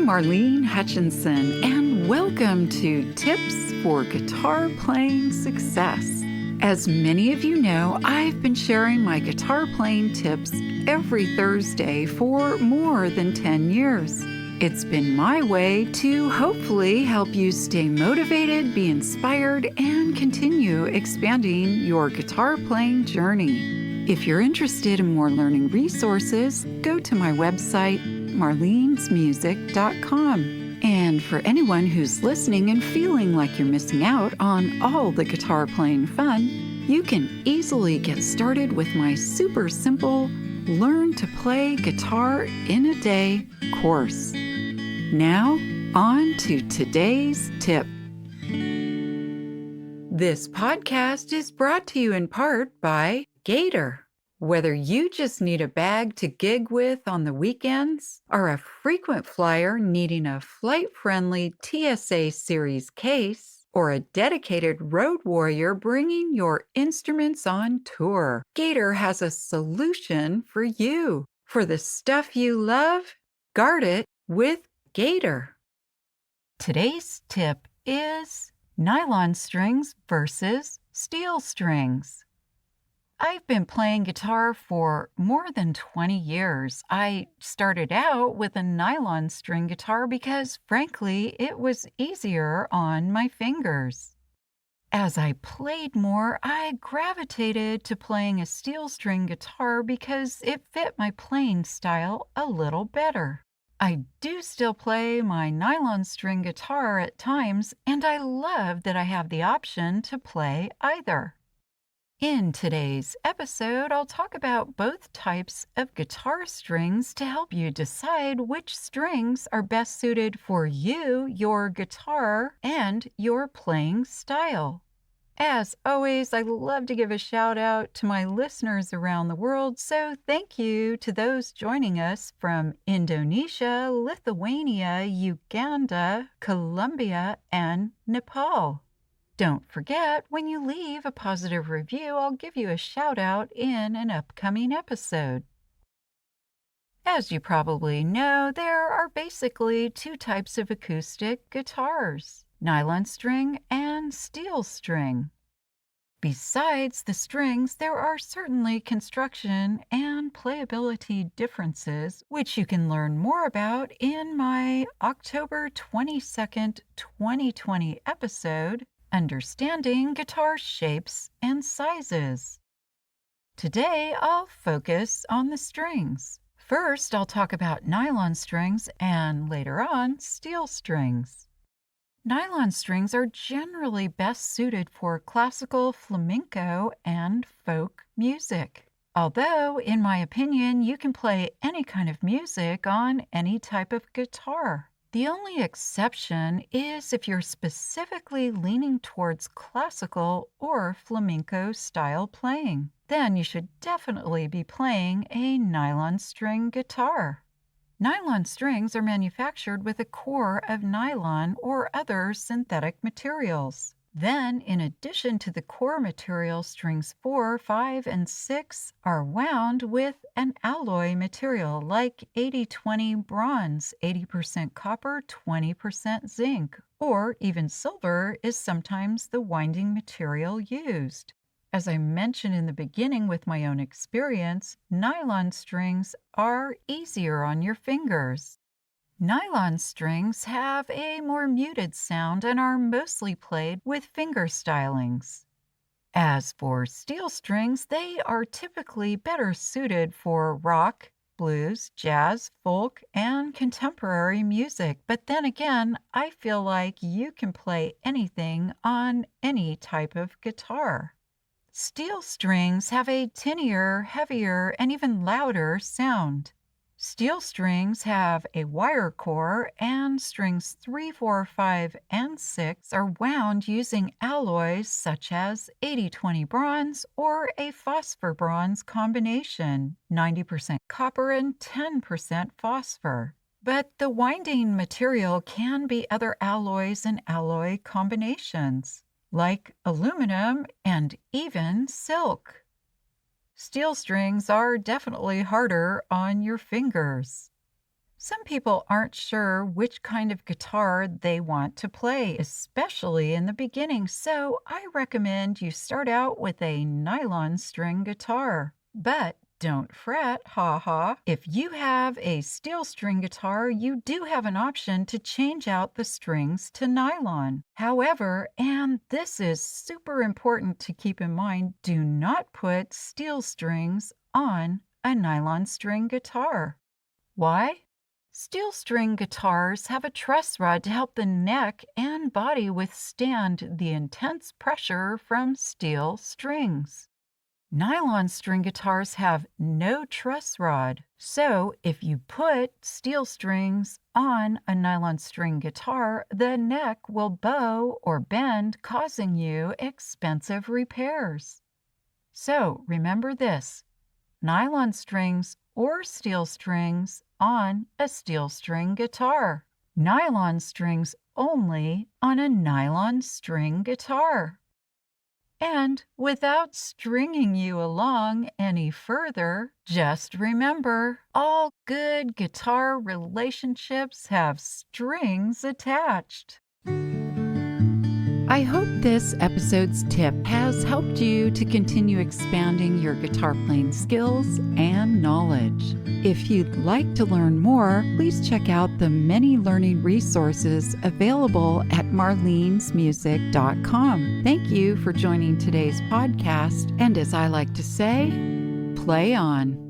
I'm Marlene Hutchinson, and welcome to Tips for Guitar Playing Success. As many of you know, I've been sharing my guitar playing tips every Thursday for more than 10 years. It's been my way to hopefully help you stay motivated, be inspired, and continue expanding your guitar playing journey. If you're interested in more learning resources, go to my website, marlenesmusic.com. And for anyone who's listening and feeling like you're missing out on all the guitar playing fun, you can easily get started with my super simple Learn to Play Guitar in a Day course. Now, on to today's tip. This podcast is brought to you in part by Gator. Whether you just need a bag to gig with on the weekends, or a frequent flyer needing a flight-friendly TSA Series case, or a dedicated road warrior bringing your instruments on tour, Gator has a solution for you. For the stuff you love, guard it with Gator. Today's tip is nylon strings versus steel strings. I've been playing guitar for more than 20 years. I started out with a nylon string guitar because, frankly, it was easier on my fingers. As I played more, I gravitated to playing a steel string guitar because it fit my playing style a little better. I do still play my nylon string guitar at times, and I love that I have the option to play either. In today's episode, I'll talk about both types of guitar strings to help you decide which strings are best suited for you, your guitar, and your playing style. As always, I love to give a shout out to my listeners around the world, so thank you to those joining us from Indonesia, Lithuania, Uganda, Colombia, and Nepal. Don't forget, when you leave a positive review, I'll give you a shout out in an upcoming episode. As you probably know, there are basically two types of acoustic guitars: nylon string and steel string. Besides the strings, there are certainly construction and playability differences, which you can learn more about in my October 22nd, 2020 episode, Understanding Guitar Shapes and Sizes. Today, I'll focus on the strings. First, I'll talk about nylon strings and later on, steel strings. Nylon strings are generally best suited for classical, flamenco, and folk music. Although, in my opinion, you can play any kind of music on any type of guitar. The only exception is if you're specifically leaning towards classical or flamenco style playing. Then you should definitely be playing a nylon string guitar. Nylon strings are manufactured with a core of nylon or other synthetic materials. Then, in addition to the core material, strings 4, 5, and 6 are wound with an alloy material like 80-20 bronze, 80% copper, 20% zinc, or even silver is sometimes the winding material used. As I mentioned in the beginning with my own experience, nylon strings are easier on your fingers. Nylon strings have a more muted sound and are mostly played with finger stylings. As for steel strings, they are typically better suited for rock, blues, jazz, folk, and contemporary music. But then again, I feel like you can play anything on any type of guitar. Steel strings have a tinier, heavier, and even louder sound. Steel strings have a wire core, and strings 3, 4, 5, and 6 are wound using alloys such as 80-20 bronze or a phosphor bronze combination, 90% copper and 10% phosphor. But the winding material can be other alloys and alloy combinations, like aluminum and even silk. Steel strings are definitely harder on your fingers. Some people aren't sure which kind of guitar they want to play, especially in the beginning, so I recommend you start out with a nylon string guitar. But don't fret, ha. If you have a steel string guitar, you do have an option to change out the strings to nylon. However, and this is super important to keep in mind, do not put steel strings on a nylon string guitar. Why? Steel string guitars have a truss rod to help the neck and body withstand the intense pressure from steel strings. Nylon string guitars have no truss rod, so if you put steel strings on a nylon string guitar, the neck will bow or bend, causing you expensive repairs. So remember this: nylon strings or steel strings on a steel string guitar. Nylon strings only on a nylon string guitar. And without stringing you along any further, just remember, all good guitar relationships have strings attached. I hope this episode's tip has helped you to continue expanding your guitar playing skills and knowledge. If you'd like to learn more, please check out the many learning resources available at marlenesmusic.com. Thank you for joining today's podcast, and as I like to say, play on.